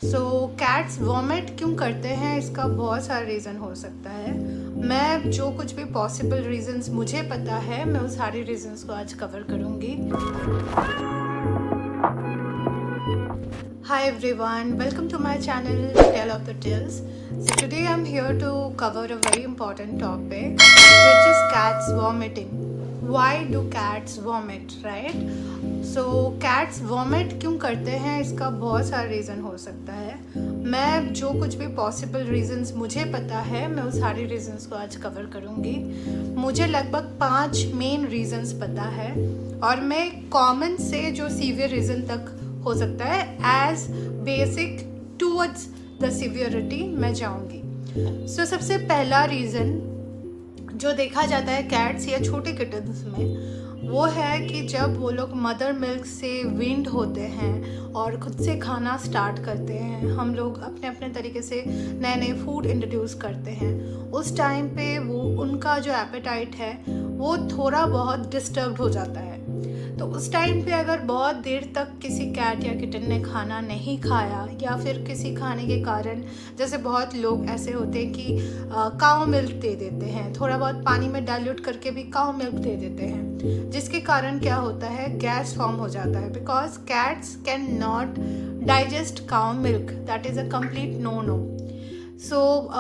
Cats vomit क्यों करते हैं, इसका बहुत सारा रीज़न हो सकता है। मैं जो कुछ भी पॉसिबल रीजंस मुझे पता है, मैं उस सारे रीजंस को आज कवर करूँगी। Hi everyone, welcome to my channel Tale of the Tales. So today I'm here to cover a very important topic which is cats vomiting. Why do cats vomit, right? So cats vomit क्यों करते हैं, इसका बहुत सारा reason हो सकता है। मैं जो कुछ भी पॉसिबल रीजंस मुझे पता है, मैं उस सारे रीजंस को आज कवर करूँगी। मुझे लगभग 5 मेन रीजंस पता है और मैं कॉमन से जो सीवियर रीज़न तक हो सकता है as basic towards the severity मैं जाऊंगी। सबसे पहला रीज़न जो देखा जाता है कैट्स या छोटे किटन्स में, वो है कि जब वो लोग मदर मिल्क से वीन्ड होते हैं और खुद से खाना स्टार्ट करते हैं, हम लोग अपने अपने तरीके से नए नए फूड इंट्रोड्यूस करते हैं, उस टाइम पे वो उनका जो एपेटाइट है वो थोड़ा बहुत डिस्टर्ब हो जाता है। तो उस टाइम पे अगर बहुत देर तक किसी कैट या किटन ने खाना नहीं खाया या फिर किसी खाने के कारण, जैसे बहुत लोग ऐसे होते हैं कि काऊ मिल्क दे देते हैं, थोड़ा बहुत पानी में डाइल्यूट करके भी काऊ मिल्क दे देते हैं, जिसके कारण क्या होता है, गैस फॉर्म हो जाता है। Because cats can not digest cow milk, that is a complete no no.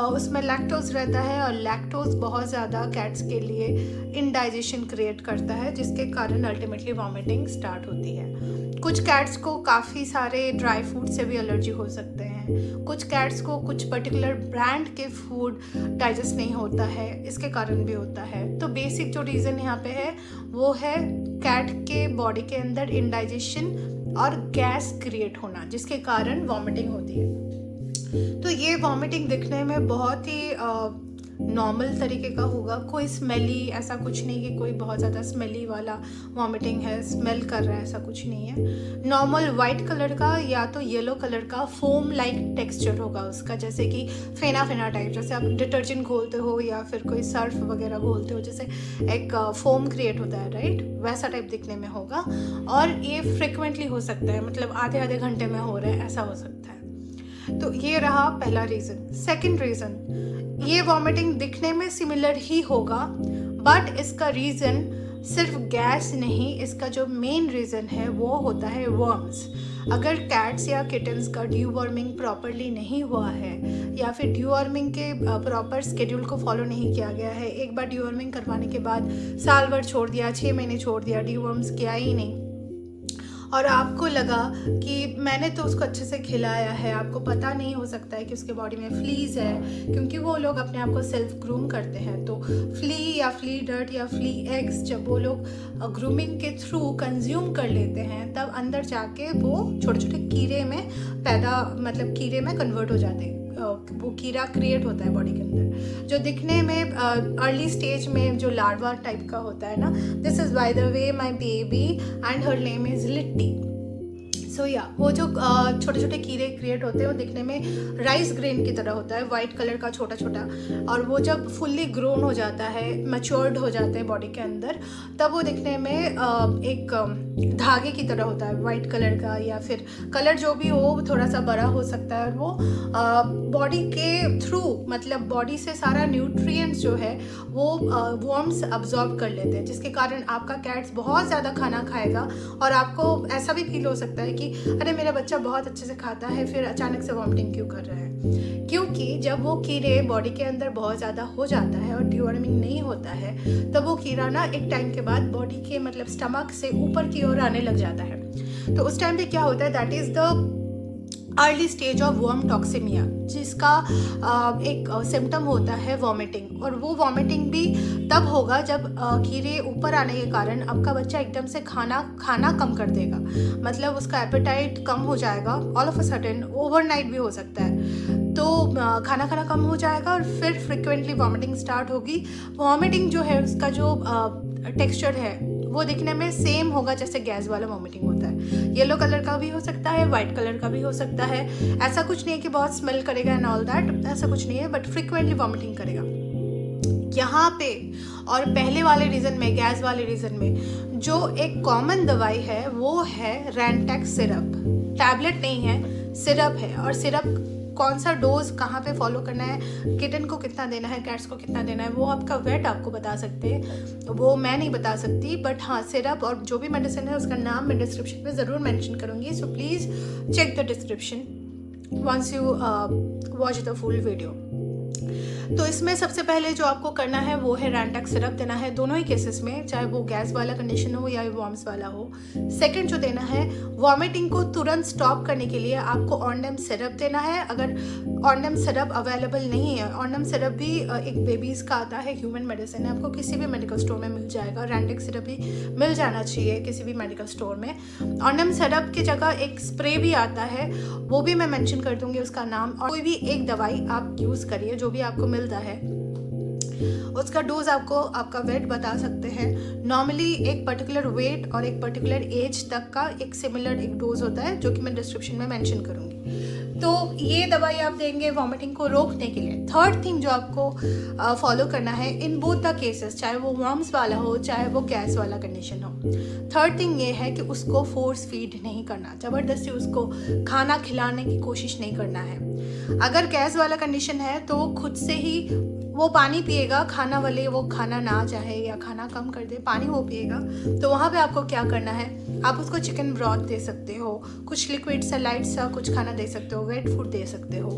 उसमें लैक्टोज रहता है और लैक्टोज बहुत ज़्यादा कैट्स के लिए इनडाइजेशन क्रिएट करता है, जिसके कारण अल्टीमेटली वॉमिटिंग स्टार्ट होती है। कुछ कैट्स को काफ़ी सारे ड्राई फूड से भी एलर्जी हो सकते हैं, कुछ कैट्स को कुछ पर्टिकुलर ब्रांड के फूड डाइजेस्ट नहीं होता है, इसके कारण भी होता है। तो बेसिक जो रीज़न यहाँ पे है वो है कैट के बॉडी के अंदर इनडाइजेशन और गैस क्रिएट होना, जिसके कारण वॉमिटिंग होती है। तो ये वॉमिटिंग दिखने में बहुत ही नॉर्मल तरीके का होगा, कोई स्मेली ऐसा कुछ नहीं कि कोई बहुत ज़्यादा स्मेली वाला वॉमिटिंग है, स्मेल कर रहा है, ऐसा कुछ नहीं है। नॉर्मल वाइट कलर का या तो येलो कलर का फोम लाइक टेक्सचर होगा उसका, जैसे कि फेना फेना टाइप, जैसे आप डिटर्जेंट घोलते हो या फिर कोई सर्फ वगैरह घोलते हो, जैसे एक फोम क्रिएट होता है, राइट, वैसा टाइप दिखने में होगा। और ये फ्रिक्वेंटली हो सकता है, मतलब आधे आधे घंटे में हो रहा है, ऐसा हो सकता है। तो ये रहा पहला रीज़न। सेकंड रीज़न, ये वॉमिटिंग दिखने में सिमिलर ही होगा, बट इसका रीज़न सिर्फ गैस नहीं, इसका जो मेन रीज़न है वो होता है वर्म्स। अगर कैट्स या किटन्स का ड्यूवॉर्मिंग प्रॉपरली नहीं हुआ है या फिर ड्यूवॉर्मिंग के प्रॉपर स्केड्यूल को फॉलो नहीं किया गया है, एक बार ड्यूवॉर्मिंग करवाने के बाद साल भर छोड़ दिया, 6 महीने छोड़ दिया, ड्यूवॉर्म्स किया ही नहीं, और आपको लगा कि मैंने तो उसको अच्छे से खिलाया है, आपको पता नहीं हो सकता है कि उसके बॉडी में फ्लीज है, क्योंकि वो लोग अपने आप को सेल्फ ग्रूम करते हैं। तो फ्ली या फ्ली डर्ट या फ्ली एग्स जब वो लोग ग्रूमिंग के थ्रू कंज्यूम कर लेते हैं, तब अंदर जाके वो छोटे छोटे कीड़े में कीड़े में कन्वर्ट हो जाते हैं। वो कीड़ा क्रिएट होता है बॉडी के अंदर, जो दिखने में अर्ली स्टेज में जो लार्वा टाइप का होता है ना। This is by the way my baby and her name is litti. वो जो छोटे छोटे कीड़े क्रिएट होते हैं, वो दिखने में राइस ग्रेन की तरह होता है, वाइट कलर का छोटा छोटा, और वो जब फुल्ली ग्रोन हो जाता है, मैच्योर्ड हो जाते हैं बॉडी के अंदर, तब वो दिखने में एक धागे की तरह होता है, वाइट कलर का, या फिर कलर जो भी हो थोड़ा सा बड़ा हो सकता है, और वो बॉडी के थ्रू, मतलब बॉडी से सारा न्यूट्रिएंट्स जो है वो वर्म्स अब्जॉर्ब कर लेते हैं, जिसके कारण आपका कैट्स बहुत ज़्यादा खाना खाएगा और आपको ऐसा भी फील हो सकता है कि अरे मेरा बच्चा बहुत अच्छे से खाता है, फिर अचानक से वॉमिटिंग क्यों कर रहा है। क्योंकि जब वो कीड़े बॉडी के अंदर बहुत ज़्यादा हो जाता है और ड्यूवॉर्मिंग नहीं होता है, तब वो कीड़ा ना एक टाइम के बाद बॉडी के मतलब स्टमक से ऊपर की ओर आने लग जाता है। तो उस टाइम पे क्या होता है, that is the early stage of worm toxaemia, जिसका एक सिम्टम होता है वॉमिटिंग। और वो वॉमिटिंग भी तब होगा जब कीड़े ऊपर आने के कारण आपका बच्चा एकदम से खाना कम कर देगा, मतलब उसका एपेटाइट कम हो जाएगा, all of a sudden, overnight भी हो सकता है। तो खाना कम हो जाएगा और फिर फ्रिक्वेंटली वॉमिटिंग स्टार्ट होगी। वॉमिटिंग जो है उसका जो टेक्सचर है वो दिखने में सेम होगा जैसे गैस वाला वॉमिटिंग होता है। येलो कलर का भी हो सकता है, वाइट कलर का भी हो सकता है, ऐसा कुछ नहीं है कि बहुत स्मेल करेगा एंड ऑल दैट, ऐसा कुछ नहीं है, बट फ्रिक्वेंटली वॉमिटिंग करेगा यहाँ पे। और पहले वाले रीज़न में, गैस वाले रीज़न में, जो एक कॉमन दवाई है वो है रैंटेक्स सिरप। टैबलेट नहीं है, सिरप है, और सिरप कौन सा डोज कहाँ पे फॉलो करना है, किटन को कितना देना है, कैट्स को कितना देना है, वो आपका वेट आपको बता सकते हैं, वो मैं नहीं बता सकती। बट हाँ, सिरप और जो भी मेडिसिन है उसका नाम मैं डिस्क्रिप्शन में ज़रूर मेंशन करूँगी, so please check the description once you watch the full video. तो इसमें सबसे पहले जो आपको करना है वो है रैंटैक सिरप देना है, दोनों ही केसेस में, चाहे वो गैस वाला कंडीशन हो या वॉर्म्स वाला हो। सेकंड जो देना है, वॉमिटिंग को तुरंत स्टॉप करने के लिए आपको ऑन्डम सिरप देना है। अगर ऑन्डम सिरप अवेलेबल नहीं है, ऑन्डम सिरप भी एक बेबीज़ का आता है, ह्यूमन मेडिसिन है, आपको किसी भी मेडिकल स्टोर में मिल जाएगा। रैंटैक सिरप भी मिल जाना चाहिए किसी भी मेडिकल स्टोर में। ऑन्डम सिरप की जगह एक स्प्रे भी आता है, वो भी मैं मेंशन कर दूंगी उसका नाम। और कोई भी एक दवाई आप यूज़ करिए जो भी आपको मिलता है, उसका डोज आपको आपका वेट बता सकते हैं। नॉर्मली एक पर्टिकुलर वेट और एक पर्टिकुलर एज तक का एक सिमिलर एक डोज होता है, जो कि मैं डिस्क्रिप्शन में मेंशन करूँगी। तो ये दवाई आप देंगे वॉमिटिंग को रोकने के लिए। थर्ड थिंग जो आपको फॉलो करना है इन बोथ द केसेस, चाहे वो वॉर्म्स वाला हो चाहे वो गैस वाला कंडीशन हो, थर्ड थिंग ये है कि उसको फोर्स फीड नहीं करना, ज़बरदस्ती उसको खाना खिलाने की कोशिश नहीं करना है। अगर गैस वाला कंडीशन है तो वो खुद से ही वो पानी पिएगा, खाना वाले वो खाना ना चाहे या खाना कम कर दे, पानी वो पिएगा। तो वहाँ पे आपको क्या करना है, आप उसको चिकन ब्रॉथ दे सकते हो, कुछ लिक्विड सा लाइट सा कुछ खाना दे सकते हो, वेट फूड दे सकते हो।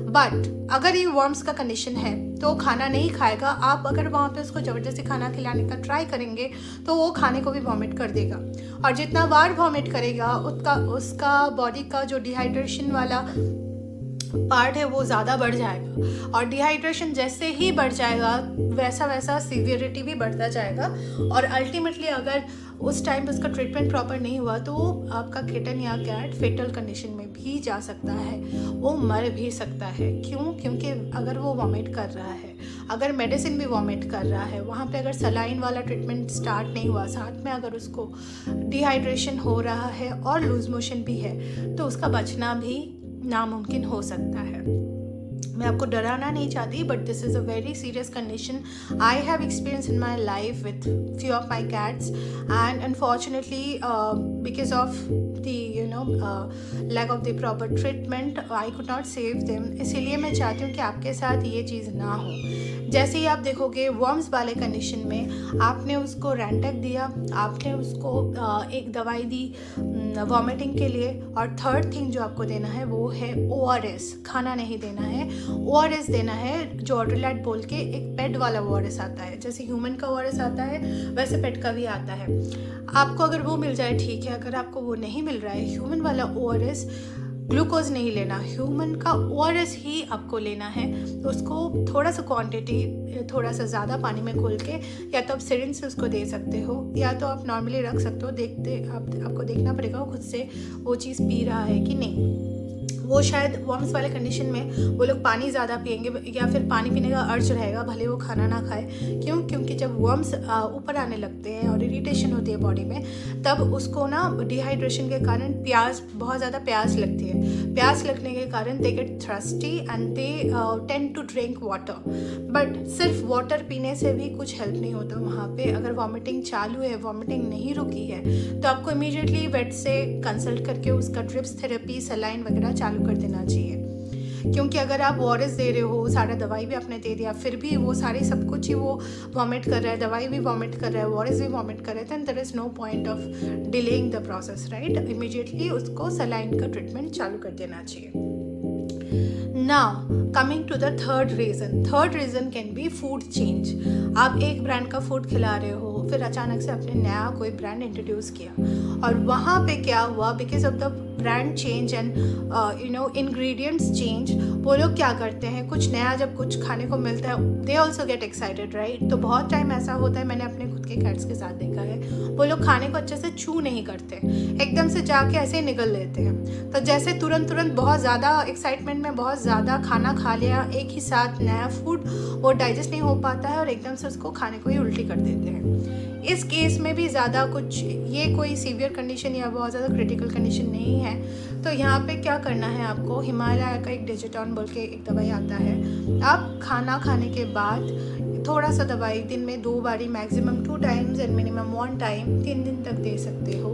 बट अगर ये वॉर्म्स का कंडीशन है तो खाना नहीं खाएगा। आप अगर वहाँ पे उसको ज़बरदस्ती खाना खिलाने का ट्राई करेंगे तो वो खाने को भी वॉमिट कर देगा, और जितना बार वॉमिट करेगा उसका बॉडी का जो डिहाइड्रेशन वाला पार्ट है वो ज़्यादा बढ़ जाएगा, और डिहाइड्रेशन जैसे ही बढ़ जाएगा वैसा वैसा सीवियरिटी भी बढ़ता जाएगा, और अल्टीमेटली अगर उस टाइम पे उसका ट्रीटमेंट प्रॉपर नहीं हुआ तो आपका किटन या कैट फेटल कंडीशन में भी जा सकता है, वो मर भी सकता है। क्यों? क्योंकि अगर वो वॉमिट कर रहा है, अगर मेडिसिन भी वॉमिट कर रहा है, वहाँ पे अगर सलाइन वाला ट्रीटमेंट स्टार्ट नहीं हुआ, साथ में अगर उसको डिहाइड्रेशन हो रहा है और लूज मोशन भी है, तो उसका बचना भी नामुमकिन हो सकता है। मैं आपको डराना नहीं चाहती, but this is a very serious condition I have experience in my life with few of my cats, and unfortunately because of the lack of the proper treatment I could not save them. इसीलिए मैं चाहती हूँ कि आपके साथ ये चीज़ ना हो। जैसे ही आप देखोगे वॉर्म्स वाले कंडीशन में आपने उसको रैंटैक दिया, आपने उसको एक दवाई दी वॉमिटिंग के लिए, और थर्ड थिंग जो आपको देना है वो है ORS। खाना नहीं देना है, ORS देना है, जो ऑर्डरलैट बोल के एक पेट वाला ORS आता है। जैसे ह्यूमन का ORS आता है वैसे पेट का भी आता है। आपको अगर वो मिल जाए ठीक है, अगर आपको वो नहीं मिल रहा है ह्यूमन वाला ORS, ग्लूकोज नहीं लेना, ह्यूमन का ORS ही आपको लेना है। तो उसको थोड़ा सा क्वांटिटी थोड़ा सा ज़्यादा पानी में घोल के या तो आप सिरिंज से उसको दे सकते हो, या तो आप नॉर्मली रख सकते हो। आपको देखना पड़ेगा वो खुद से वो चीज़ पी रहा है कि नहीं। वो शायद वॉर्म्स वाले कंडीशन में वो लोग पानी ज़्यादा पियेंगे, या फिर पानी पीने का अर्ज रहेगा भले वो खाना ना खाए। क्यों? क्योंकि जब वॉर्म्स ऊपर आने लगते हैं और इरिटेशन होती है बॉडी में, तब उसको ना डिहाइड्रेशन के कारण बहुत ज़्यादा प्यास लगती है। प्यास लगने के कारण they get thirsty and they tend to drink water. But सिर्फ वाटर पीने से भी कुछ हेल्प नहीं होता वहाँ पे। अगर वॉमिटिंग चालू है, वॉमिटिंग नहीं रुकी है, तो आपको इमीडिएटली वेट से कंसल्ट करके उसका ड्रिप्स थेरेपी, सलाइन वगैरह चालू कर देना चाहिए। क्योंकि अगर आप ORS दे रहे हो, सारा दवाई भी आपने दे दिया, फिर भी वो सारी सब कुछ ही वो वॉमिट कर रहा है, दवाई भी वॉमिट कर रहा है, ORS भी वॉमिट कर रहा है, then there is no point of delaying the process, right. Immediately उसको सलाइन का ट्रीटमेंट चालू कर देना चाहिए। Now coming to the third reason can be food change। आप एक ब्रांड का फूड खिला रहे हो, फिर अचानक से आपने नया कोई ब्रांड इंट्रोड्यूस किया, और वहाँ पे क्या हुआ, because of the brand change and ingredients change, वो लोग क्या करते हैं, कुछ नया जब कुछ खाने को मिलता है they also get excited, right. तो बहुत टाइम ऐसा होता है, मैंने अपने खुद के कैट्स के साथ देखा है, वो लोग खाने को अच्छे से चू नहीं करते, एकदम से जाके ऐसे ही निगल लेते हैं। तो जैसे तुरंत बहुत ज़्यादा एक्साइटमेंट में बहुत ज़्यादा खाना खा लिया एक ही साथ, नया फूड, वो डाइजेस्ट नहीं हो पाता है और एकदम से उसको खाने को ही उल्टी कर देते हैं। इस केस में भी ज़्यादा कुछ, ये कोई सीवियर कंडीशन या बहुत ज़्यादा क्रिटिकल कंडीशन नहीं है। तो यहाँ पे क्या करना है आपको, हिमालय का एक डिजिटॉन बोल के एक दवाई आता है, आप खाना खाने के बाद थोड़ा सा दवाई दिन में 2 बारी, maximum 2 times and minimum 1 time 3 दिन तक दे सकते हो।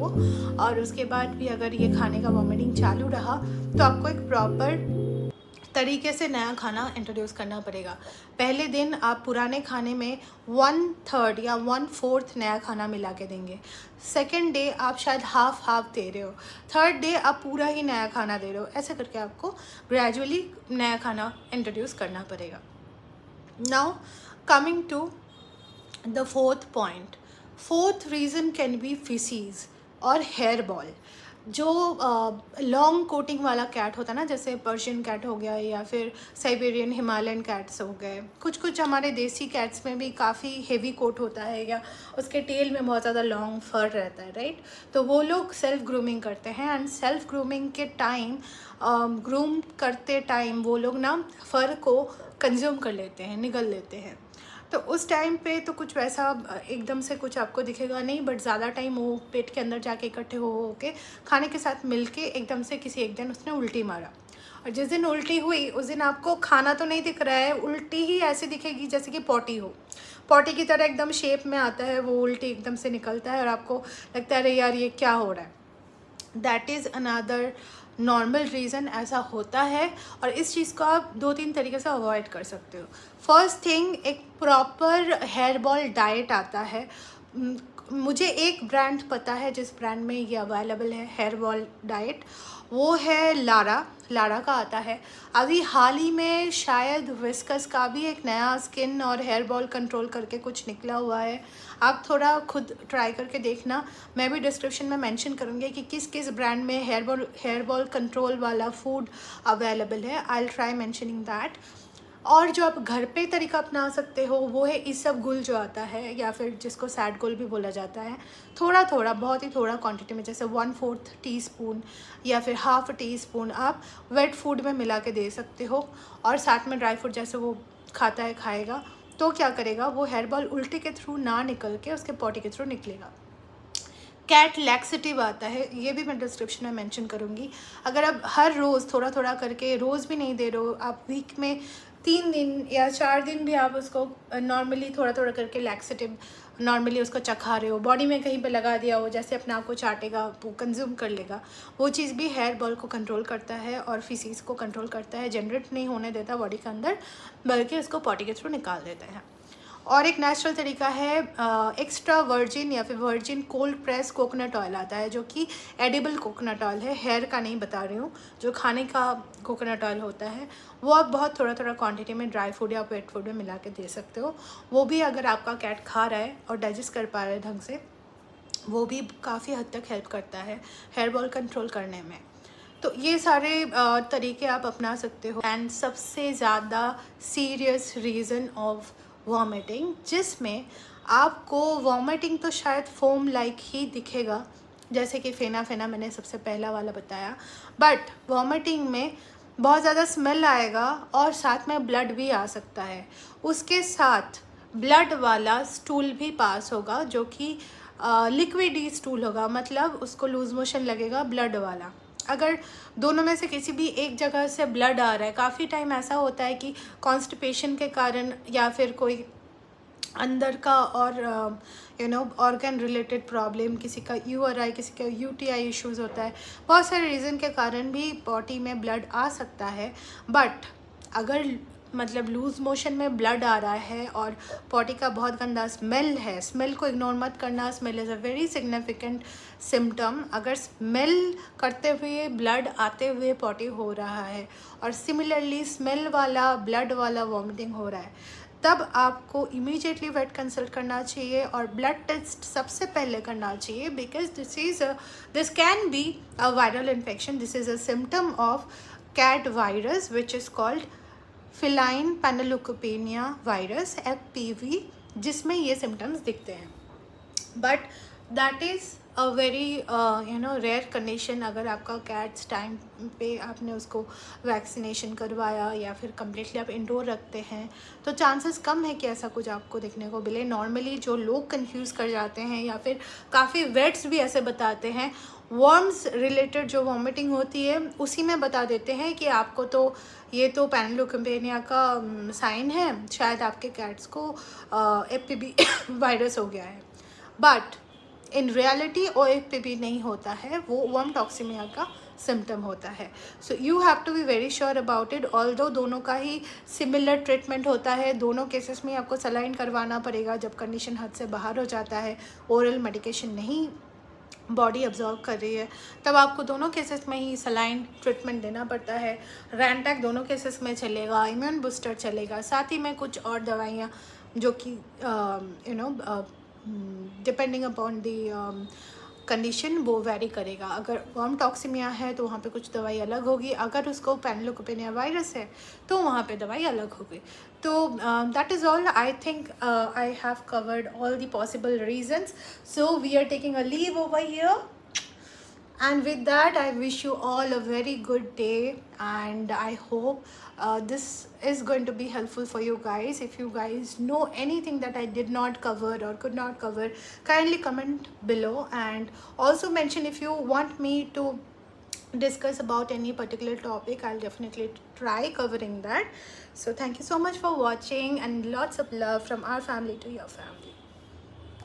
और उसके बाद भी अगर ये खाने का वॉमिटिंग चालू रहा तो आपको एक प्रॉपर तरीके से नया खाना इंट्रोड्यूस करना पड़ेगा। पहले दिन आप पुराने खाने में 1/3 या 1/4 नया खाना मिला के देंगे। सेकेंड डे आप शायद हाफ दे रहे हो। थर्ड डे आप पूरा ही नया खाना दे रहे हो। ऐसे करके आपको ग्रेजुअली नया खाना इंट्रोड्यूस करना पड़ेगा। Now coming to the fourth point, fourth reason can be faeces और हेयर बॉल। जो लॉन्ग कोटिंग वाला कैट होता है ना, जैसे पर्शियन कैट हो गया या फिर साइबेरियन हिमालयन कैट्स हो गए, कुछ हमारे देसी कैट्स में भी काफ़ी हेवी कोट होता है या उसके टेल में बहुत ज़्यादा लॉन्ग फर रहता है, राइट। तो वो लोग सेल्फ ग्रूमिंग करते हैं एंड सेल्फ ग्रूमिंग के टाइम ग्रूम करते टाइम वो लोग ना फर को कंज्यूम कर लेते हैं, निगल लेते हैं। तो उस टाइम पे तो कुछ वैसा एकदम से कुछ आपको दिखेगा नहीं, बट ज़्यादा टाइम वो पेट के अंदर जाके इकट्ठे हो के खाने के साथ मिलके एकदम से किसी एक दिन उसने उल्टी मारा। और जिस दिन उल्टी हुई उस दिन आपको खाना तो नहीं दिख रहा है, उल्टी ही ऐसी दिखेगी जैसे कि पॉटी हो, पॉटी की तरह एकदम शेप में आता है वो, उल्टी एकदम से निकलता है और आपको लगता है अरे यार ये क्या हो रहा है। That is another normal reason, ऐसा होता है। और इस चीज़ को आप 2-3 तरीके से अवॉइड कर सकते हो। फर्स्ट थिंग, एक प्रॉपर हेयर बॉल डाइट आता है। मुझे एक ब्रांड पता है जिस ब्रांड में ये अवेलेबल है हेयर बॉल डाइट, वो है लारा का आता है। अभी हाल ही में शायद विस्कस का भी एक नया स्किन और हेयर बॉल कंट्रोल करके कुछ निकला हुआ है। आप थोड़ा खुद ट्राई करके देखना, मैं भी डिस्क्रिप्शन में मेंशन करूँगी कि किस किस ब्रांड में हेयर बॉल कंट्रोल वाला फूड अवेलेबल है। I will try mentioning that. और जो आप घर पे तरीका अपना सकते हो वो है इसबगोल जो आता है, या फिर जिसको सैड गोल भी बोला जाता है। थोड़ा बहुत ही थोड़ा क्वांटिटी में, जैसे 1/4 टीस्पून या फिर हाफ टीस्पून आप वेट फूड में मिला के दे सकते हो। और साथ में ड्राई फ्रूट जैसे वो खाता है खाएगा तो क्या करेगा, वो हेयर बॉल उल्टी के थ्रू ना निकल के उसके पॉटी के थ्रू निकलेगा। कैट लैक्सेटिव आता है, ये भी मैं डिस्क्रिप्शन में मेंशन करूँगी। अगर आप हर रोज़ थोड़ा करके, रोज़ भी नहीं दे रहे हो आप, वीक में 3 दिन या 4 दिन भी आप उसको नॉर्मली थोड़ा करके लैक्सेटिव नॉर्मली उसको चखा रहे हो, बॉडी में कहीं पे लगा दिया हो, जैसे अपने आप को चाटेगा, वो कंज्यूम कर लेगा, वो चीज़ भी हेयर बॉल को कंट्रोल करता है और फिसीज को कंट्रोल करता है, जनरेट नहीं होने देता बॉडी के अंदर, बल्कि उसको पॉटी के थ्रू निकाल देता है। और एक नेचुरल तरीका है, एक्स्ट्रा वर्जिन या फिर virgin cold press coconut oil आता है, जो कि एडिबल कोकोनट ऑयल है, हेयर का नहीं बता रही हूँ, जो खाने का कोकोनट ऑयल होता है, वो आप बहुत थोड़ा क्वांटिटी में ड्राई फूड या वेट फूड में मिला के दे सकते हो। वो भी अगर आपका कैट खा रहा है और डाइजेस्ट कर पा रहा है ढंग से, वो भी काफ़ी हद तक हेल्प करता है हेयर बॉल कंट्रोल करने में। तो ये सारे तरीके आप अपना सकते हो। एंड सबसे ज़्यादा सीरियस रीज़न ऑफ वॉमिटिंग, जिसमें आपको वॉमिटिंग तो शायद फोम लाइक ही दिखेगा, जैसे कि फेना मैंने सबसे पहला वाला बताया, बट वॉमिटिंग में बहुत ज़्यादा स्मेल आएगा और साथ में ब्लड भी आ सकता है। उसके साथ ब्लड वाला स्टूल भी पास होगा, जो कि लिक्विड ही स्टूल होगा, मतलब उसको लूज मोशन लगेगा ब्लड वाला। अगर दोनों में से किसी भी एक जगह से ब्लड आ रहा है, काफ़ी टाइम ऐसा होता है कि कॉन्स्टिपेशन के कारण या फिर कोई अंदर का और ऑर्गन रिलेटेड प्रॉब्लम, किसी का URI, किसी का UTI इश्यूज़ होता है, बहुत सारे रीज़न के कारण भी बॉडी में ब्लड आ सकता है। बट अगर मतलब लूज़ मोशन में ब्लड आ रहा है और पॉटी का बहुत गंदा स्मेल है, स्मेल को इग्नोर मत करना, smell is a very significant symptom. अगर स्मेल करते हुए ब्लड आते हुए पॉटी हो रहा है और सिमिलरली स्मेल वाला ब्लड वाला वॉमिटिंग हो रहा है, तब आपको इमीडिएटली वेट कंसल्ट करना चाहिए और ब्लड टेस्ट सबसे पहले करना चाहिए, because this can be a viral infection. This is a symptom of cat virus which is called feline panleukopenia virus FPV, जिसमें ये सिम्टम्स दिखते हैं। But that is a very rare condition. अगर आपका कैट्स टाइम पे आपने उसको vaccination करवाया या फिर कम्प्लीटली आप इंडोर रखते हैं, तो चांसेस कम है कि ऐसा कुछ आपको देखने को मिले। नॉर्मली जो लोग कंफ्यूज कर जाते हैं या फिर काफ़ी वेट्स भी ऐसे बताते हैं, वर्म्स रिलेटेड जो वॉमिटिंग होती है उसी में बता देते हैं कि आपको तो ये तो पैनलोकम्पेनिया का साइन है, शायद आपके कैट्स को एफपीवी वायरस हो गया है। बट इन रियलिटी OFPB नहीं होता है, वो वर्म टॉक्सिमिया का सिम्टम होता है। So you have to be very sure about it. Although दोनों का ही सिमिलर ट्रीटमेंट होता है, दोनों केसेस में आपको सलाइन करवाना पड़ेगा जब कंडीशन हद से बाहर हो जाता है, ओरल मेडिकेशन नहीं बॉडी अब्जॉर्व कर रही है, तब आपको दोनों केसेस में ही सलाइन ट्रीटमेंट देना पड़ता है। रैंटैक दोनों केसेस में चलेगा, इम्यून बूस्टर चलेगा, साथ ही में कुछ और दवाइयाँ जो कि डिपेंडिंग अपॉन दी कंडीशन वो वेरी करेगा। अगर वर्म टॉक्सिमिया है तो वहाँ पे कुछ दवाई अलग होगी, अगर उसको पैनलोकोपेनिया वायरस है तो वहाँ पे दवाई अलग होगी। तो that is all. I think I have covered all the possible reasons, so we are taking a leave over here. And with that, I wish you all a very good day, and I hope this is going to be helpful for you guys. If you guys know anything that I did not cover or could not cover, kindly comment below, and also mention if you want me to discuss about any particular topic. I'll definitely try covering that. So thank you so much for watching, and lots of love from our family to your family.